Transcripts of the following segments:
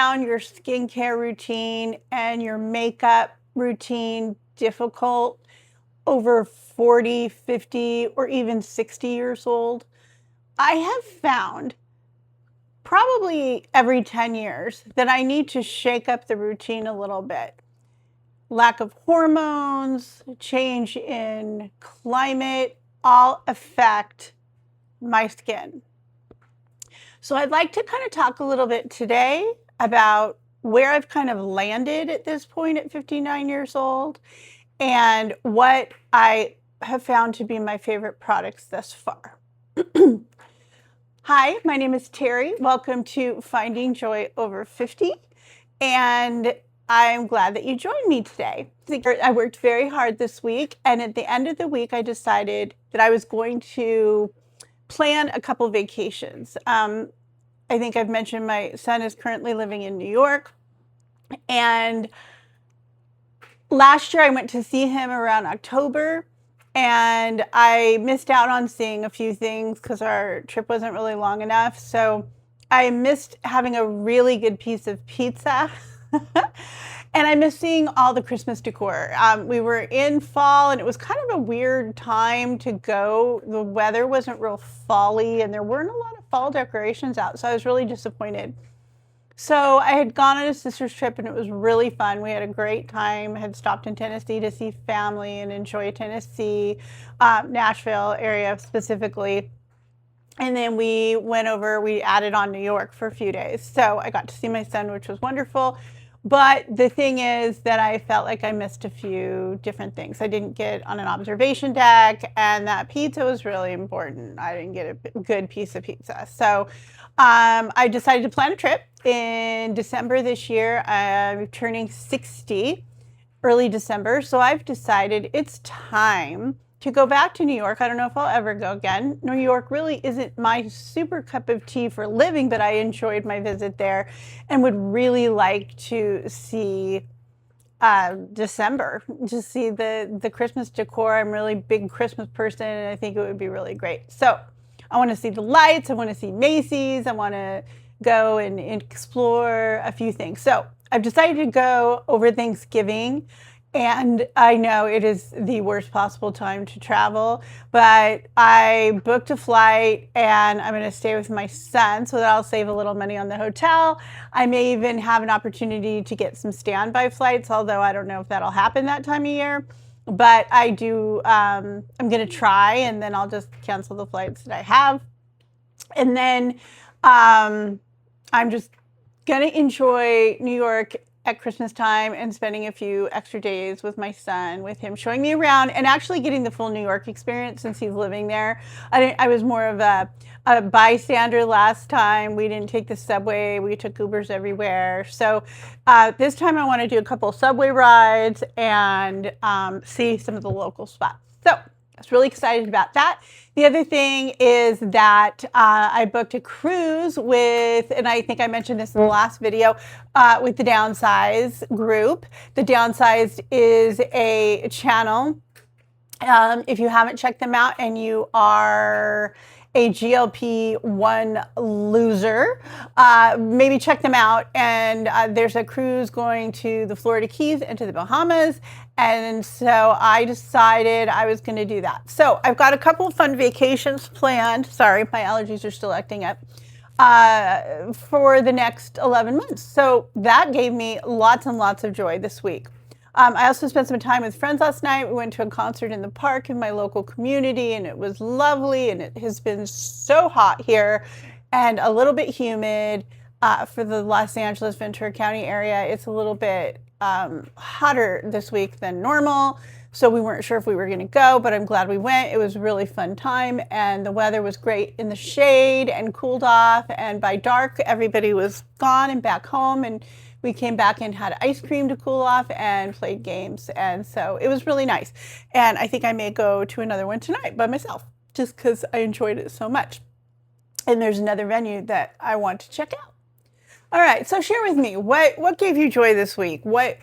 found your skincare routine and your makeup routine difficult over 40, 50, or even 60 years old? I have found probably every 10 years that I need to shake up the routine a little bit. Lack of hormones, change in climate all affect my skin. So I'd like to kind of talk a little bit today about where I've kind of landed at this point at 59 years old and what I have found to be my favorite products thus far. Hi, my name is Terry. Welcome to Finding Joy Over 50. And I'm glad that you joined me today. I worked very hard this week, and at the end of the week, I decided that I was going to plan a couple vacations. I think I've mentioned my son is currently living in New York, and last year I went to see him around October, and I missed out on seeing a few things because our trip wasn't really long enough. So I missed having a really good piece of pizza. And I missed seeing all the Christmas decor. We were in fall, and it was kind of a weird time to go. The weather wasn't real fall-y, and there weren't a lot of fall decorations out, so I was really disappointed. So I had gone on a sister's trip, and it was really fun. We had a great time. I had stopped in Tennessee to see family and enjoy Tennessee, Nashville area specifically. And then we added on New York for a few days. So I got to see my son, which was wonderful. But the thing is that I felt like I missed a few different things. I didn't get on an observation deck, and that pizza was really important. I didn't get a good piece of pizza. So I decided to plan a trip in December this year. I'm turning 60 early December. So I've decided it's time to go back to New York. I don't know if I'll ever go again. New York really isn't my super cup of tea for living, but I enjoyed my visit there and would really like to see December, just see the Christmas decor. I'm a really big Christmas person, and I think it would be really great. So I want to see the lights. I want to see Macy's. I want to go and explore a few things. So I've decided to go over Thanksgiving. And I know it is the worst possible time to travel, but I booked a flight and I'm going to stay with my son so that I'll save a little money on the hotel. I may even have an opportunity to get some standby flights, although I don't know if that'll happen that time of year. But I do, I'm going to try, and then I'll just cancel the flights that I have. And then I'm just going to enjoy New York at Christmas time and spending a few extra days with my son, with him showing me around and actually getting the full New York experience since he's living there. I was more of a bystander last time. We didn't take the subway. We took Ubers everywhere. So this time I want to do a couple subway rides and see some of the local spots. So I was really excited about that. The other thing is that I booked a cruise with, and I think I mentioned this in the last video, with the Downsize group. The Downsized is a channel. If you haven't checked them out and you are a GLP-1 loser, maybe check them out. And there's a cruise going to the Florida Keys and to the Bahamas. And so I decided I was going to do that. So I've got a couple of fun vacations planned. Sorry, my allergies are still acting up. For the next 11 months. So that gave me lots and lots of joy this week. I also spent some time with friends last night. We went to a concert in the park in my local community, and it was lovely, and it has been so hot here and a little bit humid. For the Los Angeles, Ventura County area, it's a little bit hotter this week than normal. So we weren't sure if we were going to go, but I'm glad we went. It was a really fun time, and the weather was great in the shade and cooled off. And by dark, everybody was gone and back home, and we came back and had ice cream to cool off and played games. And so it was really nice. And I think I may go to another one tonight by myself, just because I enjoyed it so much. And there's another venue that I want to check out. All right, so share with me, what gave you joy this week? What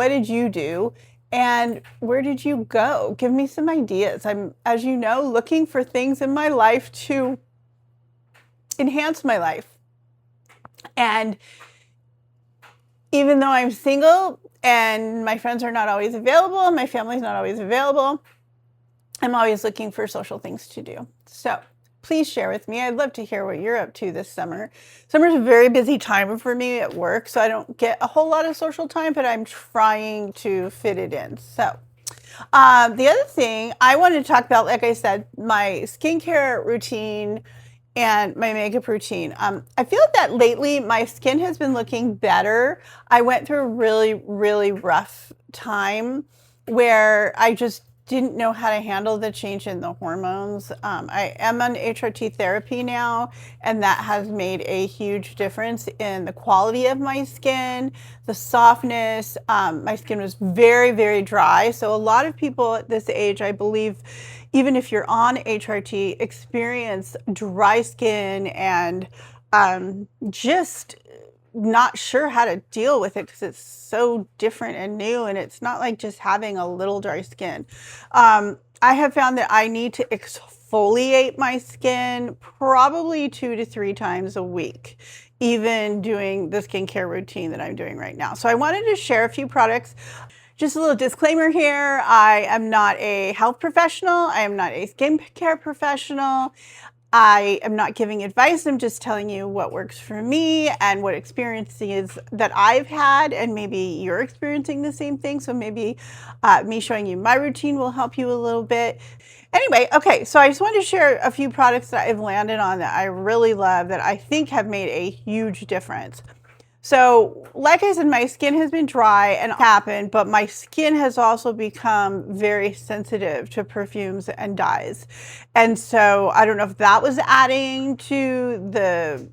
did you do? And where did you go? Give me some ideas. I'm, as you know, looking for things in my life to enhance my life. And even though I'm single and my friends are not always available, my family's not always available, I'm always looking for social things to do. So please share with me. I'd love to hear what you're up to this summer. Summer's a very busy time for me at work, so I don't get a whole lot of social time, but I'm trying to fit it in. So the other thing I wanted to talk about, like I said, my skincare routine and my makeup routine. I feel that lately my skin has been looking better. I went through a really, really rough time where I just didn't know how to handle the change in the hormones. I am on HRT therapy now, and that has made a huge difference in the quality of my skin, the softness. My skin was very, very dry. So a lot of people at this age, I believe, even if you're on HRT, experience dry skin and just not sure how to deal with it because it's so different and new, and it's not like just having a little dry skin. I have found that I need to exfoliate my skin probably 2 to 3 times a week, even doing the skincare routine that I'm doing right now. So I wanted to share a few products. Just a little disclaimer here, I am not a health professional. I am not a skincare professional. I am not giving advice. I'm just telling you what works for me and what experiences that I've had, and maybe you're experiencing the same thing. So maybe me showing you my routine will help you a little bit. Anyway, okay, so I just wanted to share a few products that I've landed on that I really love that I think have made a huge difference. So, like I said, my skin has been dry and happened, but my skin has also become very sensitive to perfumes and dyes. And so I don't know if that was adding to the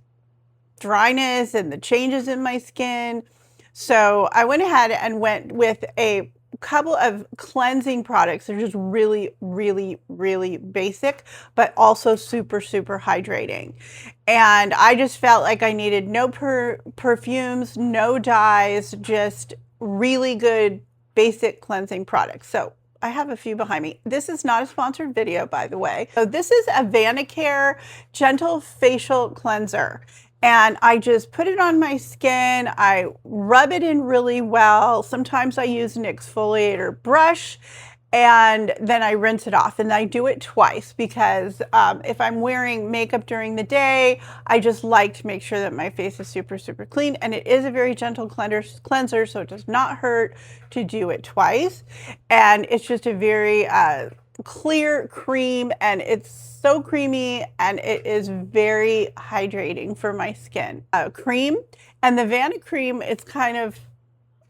dryness and the changes in my skin. So I went ahead and went with a couple of cleansing products. They're just really, really, really basic, but also super, super hydrating. And I just felt like I needed no perfumes, no dyes, just really good basic cleansing products. So I have a few behind me. This is not a sponsored video, by the way. So this is a Vanicare Gentle Facial Cleanser. And I just put it on my skin. I rub it in really well. Sometimes I use an exfoliator brush, and then I rinse it off. And I do it twice because if I'm wearing makeup during the day, I just like to make sure that my face is super, super clean. And it is a very gentle cleanser, so it does not hurt to do it twice. And it's just a very clear cream, and it's so creamy, and it is very hydrating for my skin. Cream, and the Vanicream, it's kind of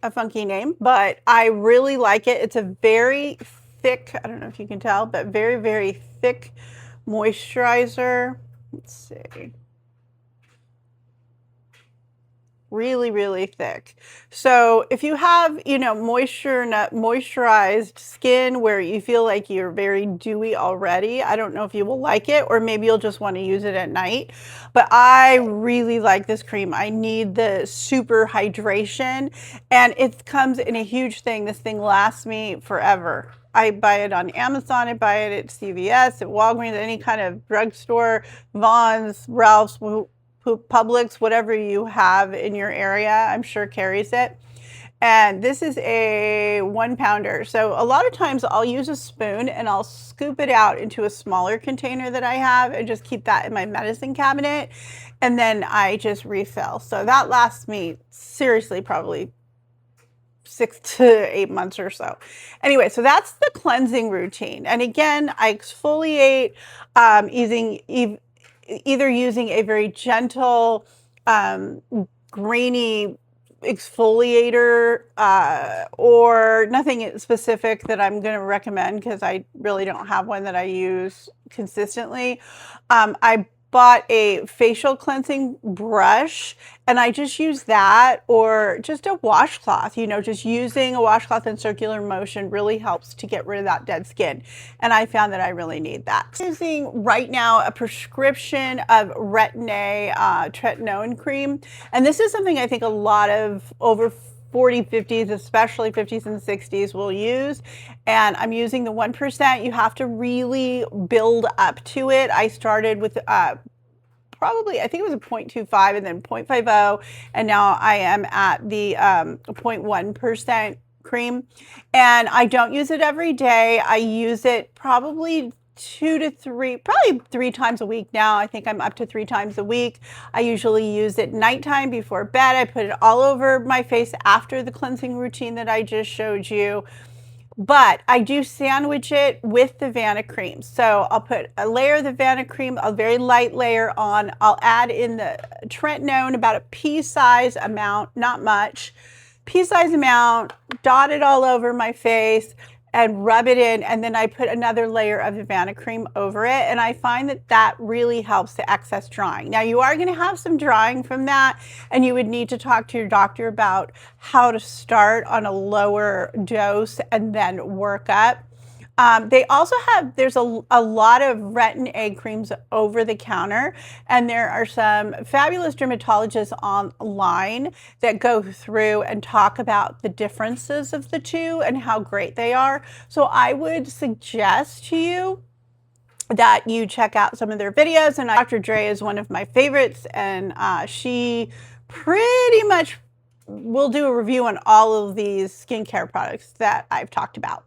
a funky name, but I really like it. It's a very thick, I don't know if you can tell, but very, very thick moisturizer. Let's see. Really, really thick. So if you have, moisturized skin where you feel like you're very dewy already, I don't know if you will like it, or maybe you'll just want to use it at night. But I really like this cream. I need the super hydration, and it comes in a huge thing. This thing lasts me forever. I buy it on Amazon, I buy it at CVS, at Walgreens, any kind of drugstore, Vons, Ralph's, Publix, whatever you have in your area, I'm sure carries it. And this is a 1 pounder. So a lot of times I'll use a spoon and I'll scoop it out into a smaller container that I have and just keep that in my medicine cabinet. And then I just refill. So that lasts me seriously probably 6 to 8 months or so. Anyway, so that's the cleansing routine. And again, I exfoliate either using a very gentle, grainy exfoliator or nothing specific that I'm going to recommend because I really don't have one that I use consistently. I bought a facial cleansing brush, and I just use that, or just a washcloth. Just using a washcloth in circular motion really helps to get rid of that dead skin. And I found that I really need that. I'm using right now a prescription of Retin-A tretinoin cream. And this is something I think a lot of over 40, 50s, especially 50s and 60s will use. And I'm using the 1%. You have to really build up to it. I started with probably, I think it was a 0.25 and then 0.50, and now I am at the 0.1% cream. And I don't use it every day. I use it probably 3 times a week now. I think I'm up to 3 times a week. I usually use it nighttime before bed. I put it all over my face after the cleansing routine that I just showed you. But I do sandwich it with the Vanicream. So I'll put a layer of the Vanicream, a very light layer on. I'll add in the tretinoin, about a pea-size amount, not much. Pea-size amount, dot it all over my face and rub it in, and then I put another layer of the Vanicream over it, and I find that that really helps the excess drying. Now, you are going to have some drying from that, and you would need to talk to your doctor about how to start on a lower dose and then work up. They also have, there's a lot of Retin-A creams over the counter, and there are some fabulous dermatologists online that go through and talk about the differences of the two and how great they are. So I would suggest to you that you check out some of their videos, and Dr. Dre is one of my favorites, and she pretty much will do a review on all of these skincare products that I've talked about.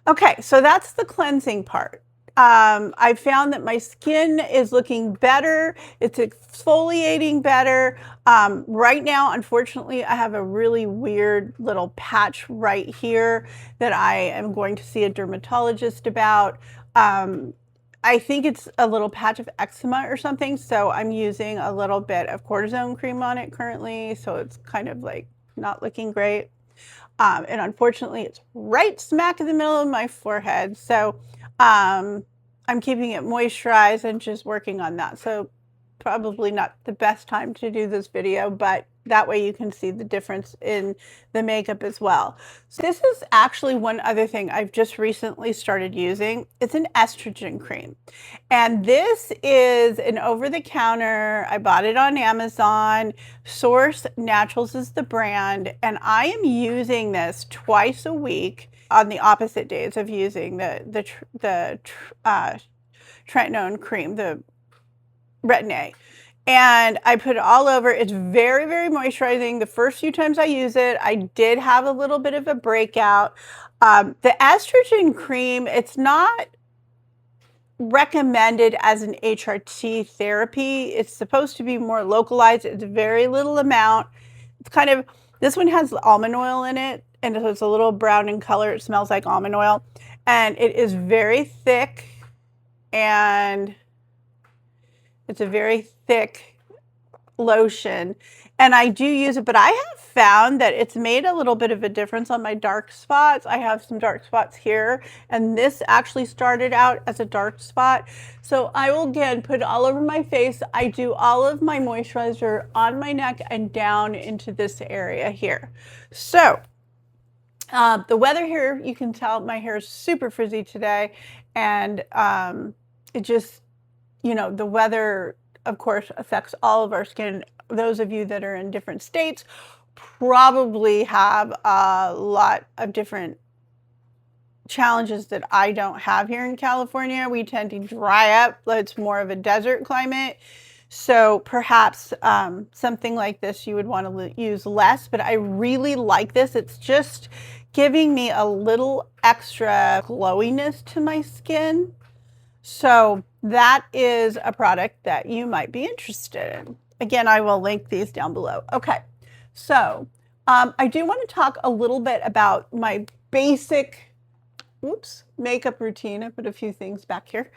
Okay, so that's the cleansing part. I found that my skin is looking better. It's exfoliating better. Right now, unfortunately, I have a really weird little patch right here that I am going to see a dermatologist about. I think it's a little patch of eczema or something, so I'm using a little bit of cortisone cream on it currently, so it's kind of like not looking great. And unfortunately, it's right smack in the middle of my forehead. So I'm keeping it moisturized and just working on that. So probably not the best time to do this video, but that way you can see the difference in the makeup as well. So this is actually one other thing I've just recently started using. It's an estrogen cream. And this is an over-the-counter. I bought it on Amazon. Source Naturals is the brand. And I am using this twice a week on the opposite days of using the tretinoin cream, the Retin-A. And I put it all over. It's very, very moisturizing. The first few times I use it, I did have a little bit of a breakout. The estrogen cream, it's not recommended as an HRT therapy. It's supposed to be more localized. It's very little amount. It's kind of, this one has almond oil in it, and it's a little brown in color. It smells like almond oil. And it is very thick, and it's a very thick lotion, and I do use it, but I have found that it's made a little bit of a difference on my dark spots. I have some dark spots here, and this actually started out as a dark spot. So I will again put it all over my face. I do all of my moisturizer on my neck and down into this area here. So the weather here, you can tell my hair is super frizzy today, and it just, you know, the weather, of course, affects all of our skin. Those of you that are in different states probably have a lot of different challenges that I don't have here in California. We tend to dry up. It's more of a desert climate. So perhaps something like this you would want to use less, but I really like this. It's just giving me a little extra glowiness to my skin. So that is a product that you might be interested in. Again, I will link these down below. Okay, so I do want to talk a little bit about my basic, makeup routine. I put a few things back here.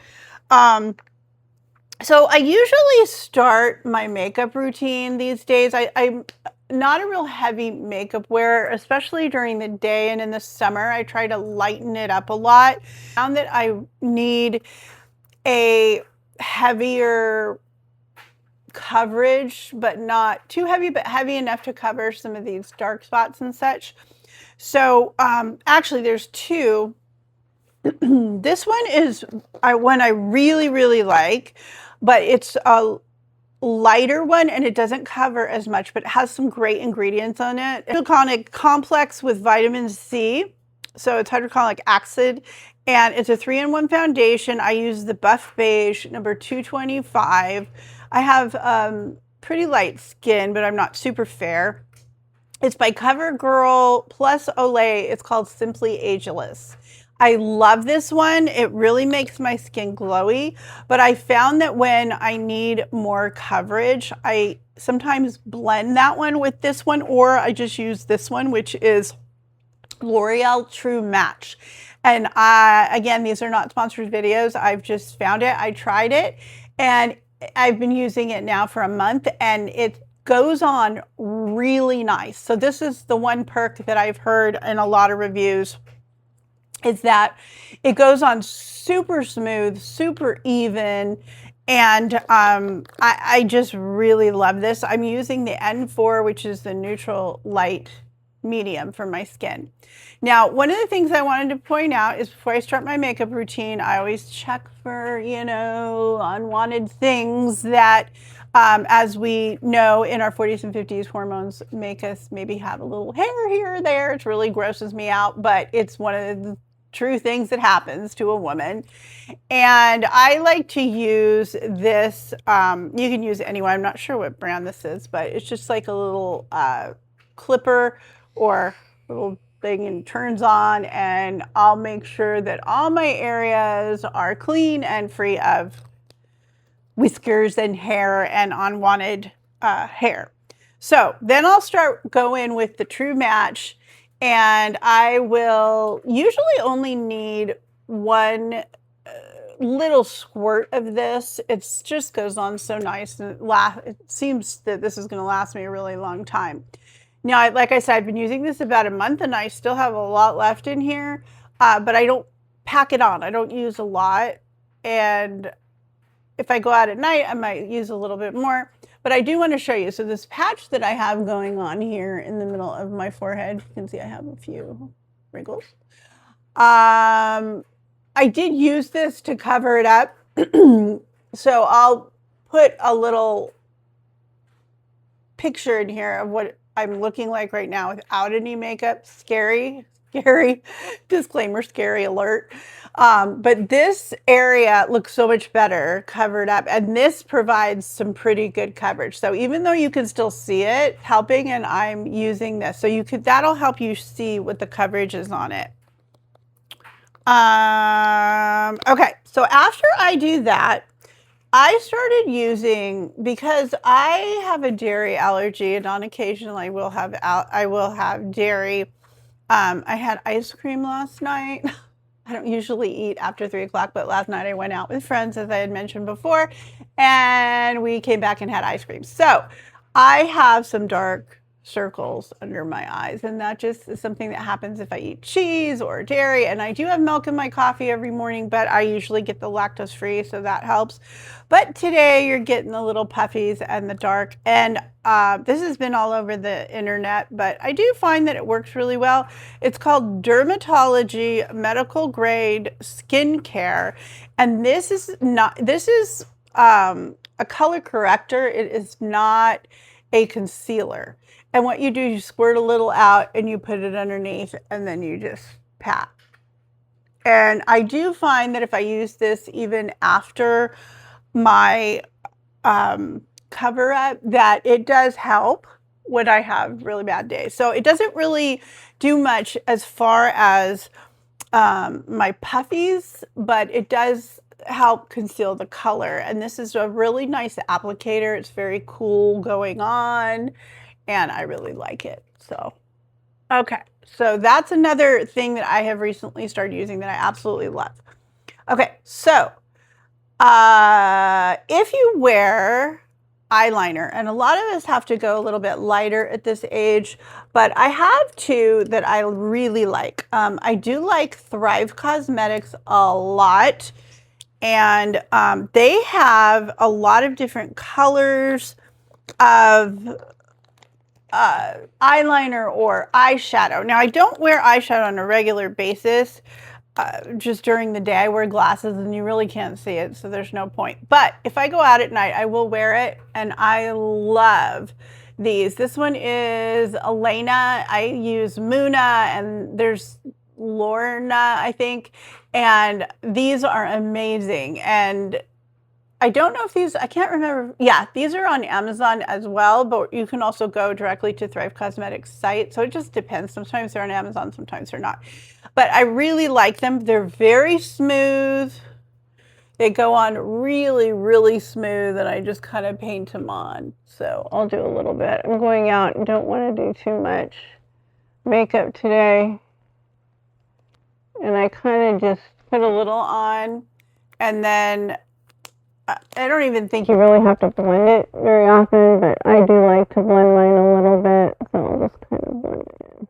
So I usually start my makeup routine these days. I'm not a real heavy makeup wearer, especially during the day and in the summer. I try to lighten it up a lot. I found that I need a heavier coverage, but not too heavy, but heavy enough to cover some of these dark spots and such. So actually there's two. This one is one I really, really like, but it's a lighter one and it doesn't cover as much, but it has some great ingredients on it. Hyaluronic complex with vitamin C. So it's hydrochloric acid, and it's a 3-in-1 foundation. I use the Buff Beige number 225. I have pretty light skin, but I'm not super fair. It's by CoverGirl plus Olay. It's called Simply Ageless. I love this one. It really makes my skin glowy, but I found that when I need more coverage, I sometimes blend that one with this one, or I just use this one, which is L'Oreal True Match. And again, these are not sponsored videos. I've just found it. I tried it, and I've been using it now for a month, and it goes on really nice. So this is the one perk that I've heard in a lot of reviews, is that it goes on super smooth, super even, and I just really love this. I'm using the N4, which is the neutral light medium for my skin. Now, one of the things I wanted to point out is before I start my makeup routine, I always check for, you know, unwanted things that, as we know, in our 40s and 50s, hormones make us maybe have a little hair here or there. It really grosses me out, but it's one of the true things that happens to a woman. And I like to use this, you can use anyone, I'm not sure what brand this is, but it's just like a little clipper or little thing, and turns on, and I'll make sure that all my areas are clean and free of whiskers and hair and unwanted hair. So then I'll start going with the True Match, and I will usually only need one little squirt of this. It just goes on so nice, and it seems that this is going to last me a really long time. Now, like I said, I've been using this about a month, and I still have a lot left in here, but I don't pack it on. I don't use a lot, and if I go out at night, I might use a little bit more, but I do want to show you. So this patch that I have going on here in the middle of my forehead, you can see I have a few wrinkles. I did use this to cover it up. So I'll put a little picture in here of what I'm looking like right now without any makeup. Scary disclaimer, scary alert. But this area looks so much better covered up, and this provides some pretty good coverage. So even though you can still see it helping, and I'm using this, so that'll help you see what the coverage is on it. Okay, so after I do that, I started using, because I have a dairy allergy, and on occasion I will have dairy. I had ice cream last night. I don't usually eat after 3 o'clock, but last night I went out with friends, as I had mentioned before, and we came back and had ice cream. So I have some dark circles under my eyes, and that just is something that happens if I eat cheese or dairy. And I do have milk in my coffee every morning, but I usually get the lactose free, so that helps. But today you're getting the little puffies and the dark, and this has been all over the internet, but I do find that it works really well. It's called Dermatology Medical Grade Skincare, and this is a color corrector. It is not a concealer. And what you do, you squirt a little out and you put it underneath, and then you just pat. And I do find that if I use this even after my cover up, that it does help when I have really bad days. So it doesn't really do much as far as my puffies, but it does help conceal the color. And this is a really nice applicator. It's very cool going on, and I really like it. So, okay. So that's another thing that I have recently started using that I absolutely love. Okay. So, if you wear eyeliner, and a lot of us have to go a little bit lighter at this age, but I have two that I really like. I do like Thrive Causemetics a lot, and they have a lot of different colors of eyeliner or eyeshadow. Now, I don't wear eyeshadow on a regular basis. Just during the day, I wear glasses and you really can't see it, so there's no point. But if I go out at night, I will wear it, and I love these. This one is Elena. I use Muna, and there's Lorna, I think, and these are amazing. And I don't know if these, I can't remember. Yeah, these are on Amazon as well, but you can also go directly to Thrive Cosmetics site. So it just depends. Sometimes they're on Amazon, sometimes they're not. But I really like them. They're very smooth. They go on really, really smooth, and I just kind of paint them on. So I'll do a little bit. I'm going out and don't want to do too much makeup today. And I kind of just put a little on, and then I don't even think you really have to blend it very often, but I do like to blend mine a little bit, so I'll just kind of blend it in.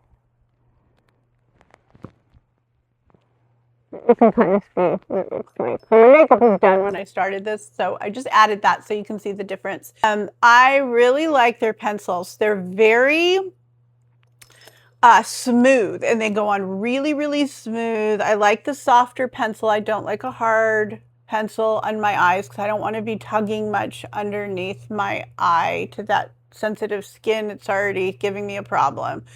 You can kind of see what it looks like. So my makeup is done when I started this, so I just added that so you can see the difference. I really like their pencils. They're very smooth, and they go on really, really smooth. I like the softer pencil. I don't like a hard pencil on my eyes because I don't want to be tugging much underneath my eye to that sensitive skin. It's already giving me a problem.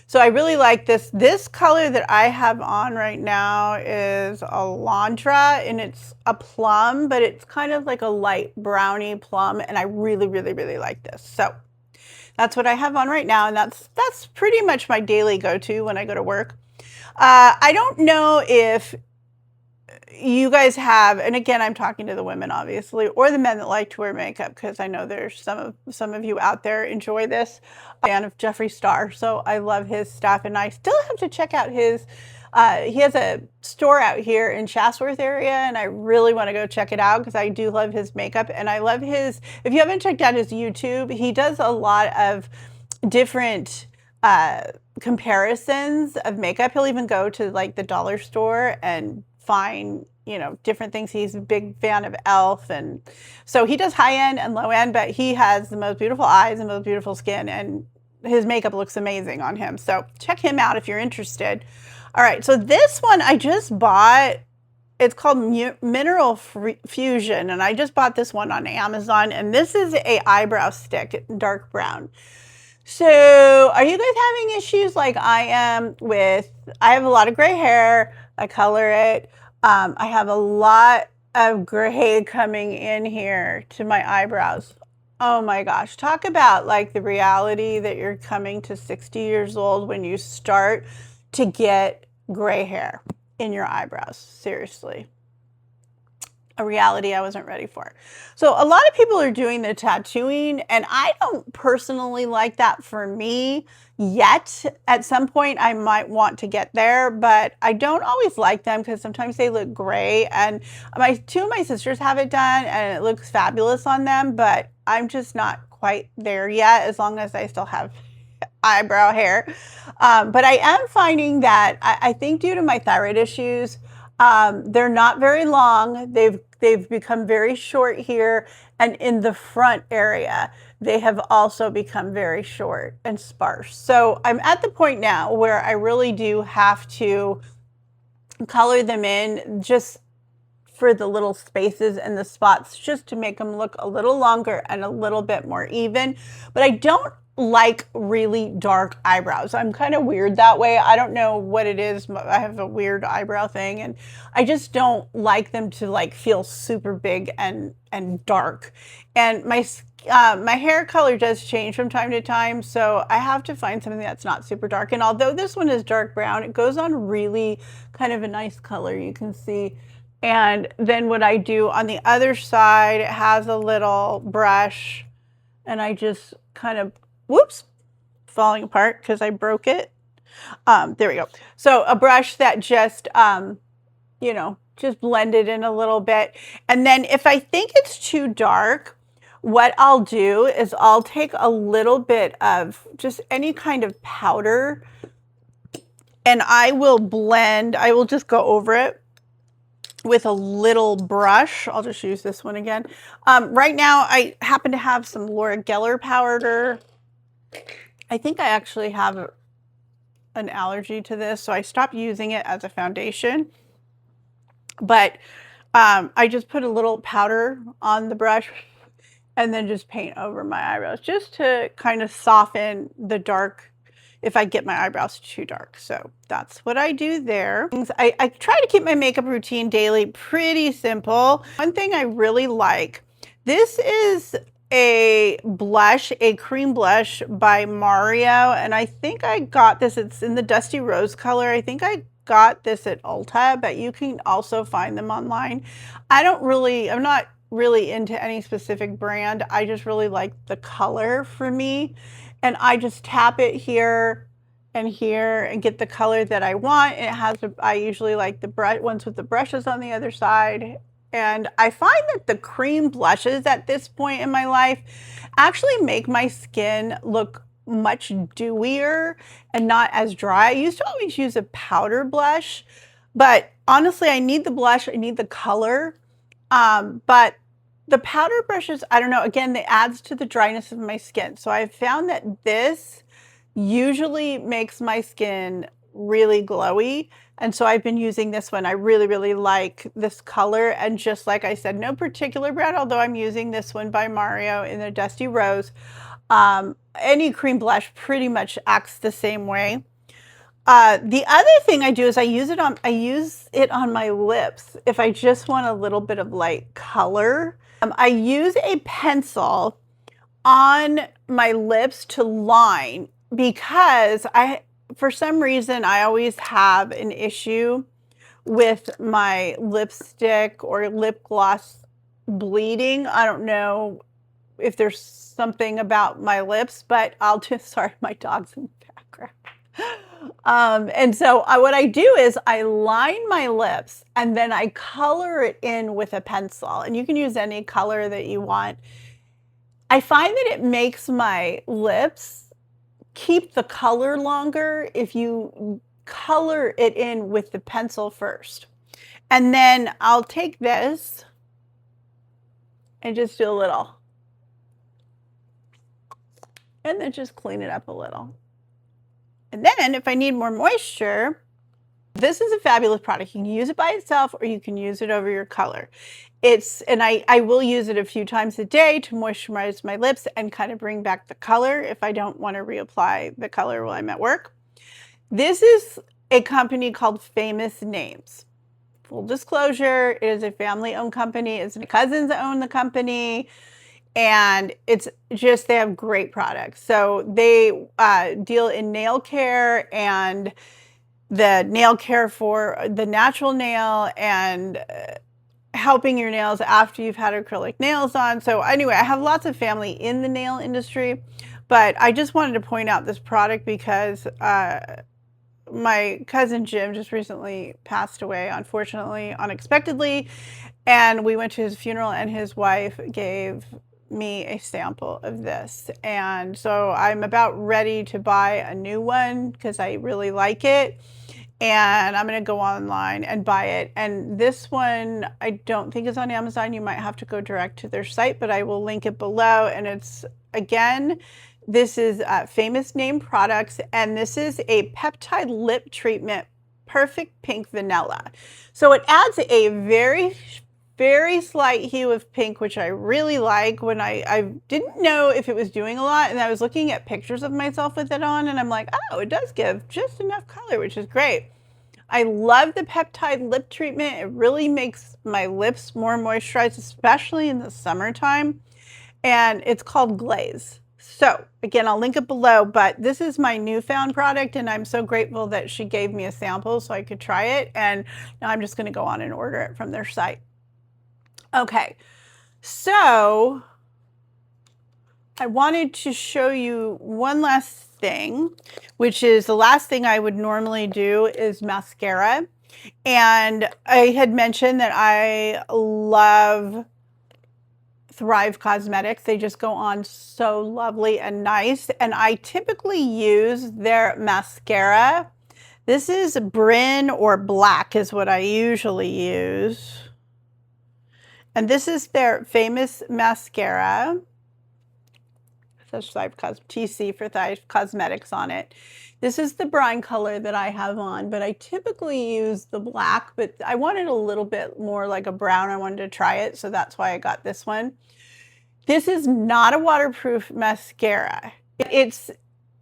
So I really like this. This color that I have on right now is Alondra, and it's a plum, but it's kind of like a light brownie plum, and I really, really, really like this. So that's what I have on right now, and that's pretty much my daily go-to when I go to work. I don't know if you guys have, and again, I'm talking to the women, obviously, or the men that like to wear makeup, because I know there's some of you out there enjoy this. I'm a fan of Jeffree Star, so I love his stuff, and I still have to check out his. He has a store out here in Chatsworth area, and I really want to go check it out because I do love his makeup, and I love his. If you haven't checked out his YouTube, he does a lot of different comparisons of makeup. He'll even go to like the dollar store and find, you know, different things. He's a big fan of e.l.f. and so he does high end and low end, but he has the most beautiful eyes and most beautiful skin, and his makeup looks amazing on him. So check him out if you're interested. All right, so this one I just bought. It's called Mineral Fusion, and I just bought this one on Amazon, and this is a eyebrow stick, dark brown. So are you guys having issues like I am with, I have a lot of gray hair, I color it. I have a lot of gray coming in here to my eyebrows. Oh my gosh, talk about like the reality that you're coming to 60 years old when you start to get gray hair in your eyebrows. Seriously. A reality I wasn't ready for. So a lot of people are doing the tattooing, and I don't personally like that for me yet. At some point I might want to get there, but I don't always like them because sometimes they look gray, and two of my sisters have it done and it looks fabulous on them, but I'm just not quite there yet as long as I still have eyebrow hair. But I am finding that I think due to my thyroid issues, they're not very long. They've become very short here, and in the front area, they have also become very short and sparse. So I'm at the point now where I really do have to color them in just for the little spaces and the spots, just to make them look a little longer and a little bit more even. But I don't like really dark eyebrows. I'm kind of weird that way. I don't know what it is. I have a weird eyebrow thing, and I just don't like them to like feel super big and dark. And my hair color does change from time to time, so I have to find something that's not super dark. And although this one is dark brown, it goes on really kind of a nice color, you can see. And then what I do on the other side, it has a little brush, and I just kind of, whoops, falling apart because I broke it. There we go. So a brush that just, you know, just blend it in a little bit. And then if I think it's too dark, what I'll do is I'll take a little bit of just any kind of powder, and I will blend, I will just go over it with a little brush. I'll just use this one again. Right now I happen to have some Laura Geller powder. I think I actually have an allergy to this, so I stopped using it as a foundation. But I just put a little powder on the brush and then just paint over my eyebrows just to kind of soften the dark if I get my eyebrows too dark. So that's what I do there. I try to keep my makeup routine daily pretty simple. One thing I really like, this is a blush, a cream blush by Mario, and I think I got this, it's in the Dusty Rose color. I think I got this at Ulta, but you can also find them online. I'm not really into any specific brand. I just really like the color for me. And I just tap it here and get the color that I want. I usually like the ones with the brushes on the other side. And I find that the cream blushes at this point in my life actually make my skin look much dewier and not as dry. I used to always use a powder blush, but honestly, I need the blush, I need the color. But the powder brushes, I don't know, again, it adds to the dryness of my skin. So I've found that this usually makes my skin really glowy. And so I've been using this one. I really, really like this color. And just like I said, no particular brand, although I'm using this one by Mario in the Dusty Rose. Any cream blush pretty much acts the same way. The other thing I do is I use it on my lips if I just want a little bit of light color. I use a pencil on my lips to line because for some reason, I always have an issue with my lipstick or lip gloss bleeding. I don't know if there's something about my lips, but sorry, my dog's in the background. And so what I do is I line my lips and then I color it in with a pencil, and you can use any color that you want. I find that it makes my lips keep the color longer if you color it in with the pencil first. And then I'll take this and just do a little. And then just clean it up a little. And then if I need more moisture, this is a fabulous product. You can use it by itself or you can use it over your color. And I will use it a few times a day to moisturize my lips and kind of bring back the color if I don't want to reapply the color while I'm at work. This is a company called Famous Names. Full disclosure, it is a family-owned company. It's my cousins that own the company. And they have great products. So they deal in nail care and the nail care for the natural nail and helping your nails after you've had acrylic nails on. So anyway, I have lots of family in the nail industry, but I just wanted to point out this product because my cousin Jim just recently passed away, unfortunately, unexpectedly. And we went to his funeral and his wife gave me a sample of this. And so I'm about ready to buy a new one because I really like it. And I'm going to go online and buy it. And this one, I don't think is on Amazon. You might have to go direct to their site, but I will link it below. And this is Famous Name Products. And this is a peptide lip treatment, Perfect Pink Vanilla. So it adds a very, very slight hue of pink, which I really like. When I didn't know if it was doing a lot, and I was looking at pictures of myself with it on, and I'm like, oh, it does give just enough color, which is great. I love the peptide lip treatment. It really makes my lips more moisturized, especially in the summertime. And it's called Glaze. So again, I'll link it below, but this is my newfound product, and I'm so grateful that she gave me a sample so I could try it. And now I'm just going to go on and order it from their site. Okay, so I wanted to show you one last thing, which is the last thing I would normally do is mascara. And I had mentioned that I love Thrive Causemetics. They just go on so lovely and nice. And I typically use their mascara. This is Bryn or Black is what I usually use. And this is their Famous Mascara. It says TC for Thrive Causemetics on it. This is the brine color that I have on, but I typically use the black, but I wanted a little bit more like a brown. I wanted to try it, so that's why I got this one. This is not a waterproof mascara. It's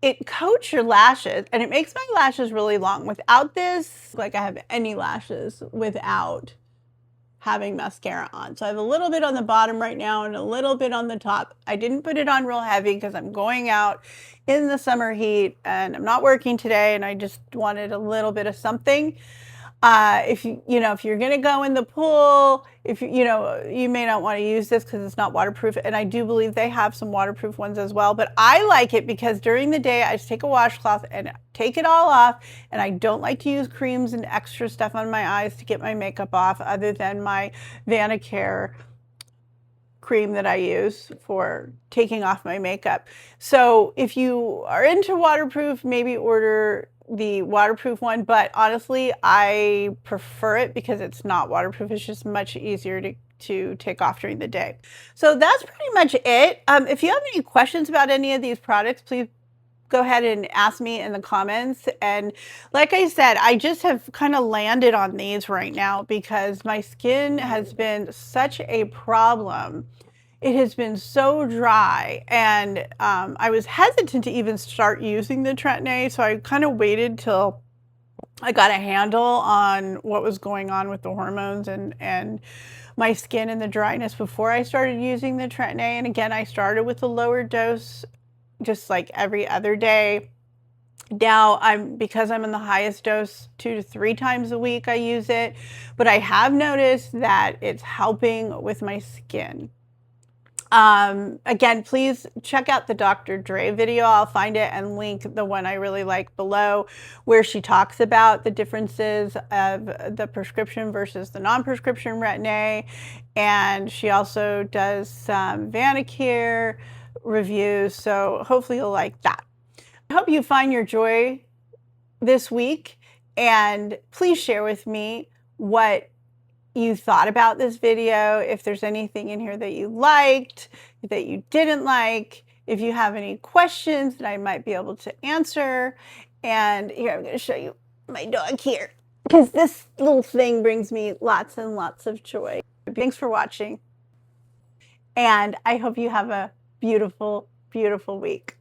it coats your lashes and it makes my lashes really long. Without this, like I have any lashes without having mascara on. So I have a little bit on the bottom right now and a little bit on the top. I didn't put it on real heavy because I'm going out in the summer heat and I'm not working today and I just wanted a little bit of something. If if you're going to go in the pool, if you may not want to use this because it's not waterproof. And I do believe they have some waterproof ones as well. But I like it because during the day, I just take a washcloth and take it all off. And I don't like to use creams and extra stuff on my eyes to get my makeup off other than my Vanicare cream that I use for taking off my makeup. So if you are into waterproof, maybe order the waterproof one, but honestly, I prefer it because it's not waterproof. It's just much easier to take off during the day. So that's pretty much it. If you have any questions about any of these products, please go ahead and ask me in the comments. And like I said, I just have kind of landed on these right now because my skin has been such a problem. It has been so dry, and I was hesitant to even start using the Tretinoin, so I kind of waited till I got a handle on what was going on with the hormones and my skin and the dryness before I started using the Tretinoin. And again, I started with a lower dose, just like every other day. Now because I'm in the highest dose 2 to 3 times a week I use it, but I have noticed that it's helping with my skin. Again, please check out the Dr. Dre video. I'll find it and link the one I really like below, where she talks about the differences of the prescription versus the non-prescription Retin-A. And she also does some Vanicare reviews. So hopefully you'll like that. I hope you find your joy this week, and please share with me what you thought about this video, if there's anything in here that you liked, that you didn't like, if you have any questions that I might be able to answer. And here, I'm going to show you my dog here, because this little thing brings me lots and lots of joy. Thanks for watching, and I hope you have a beautiful, beautiful week.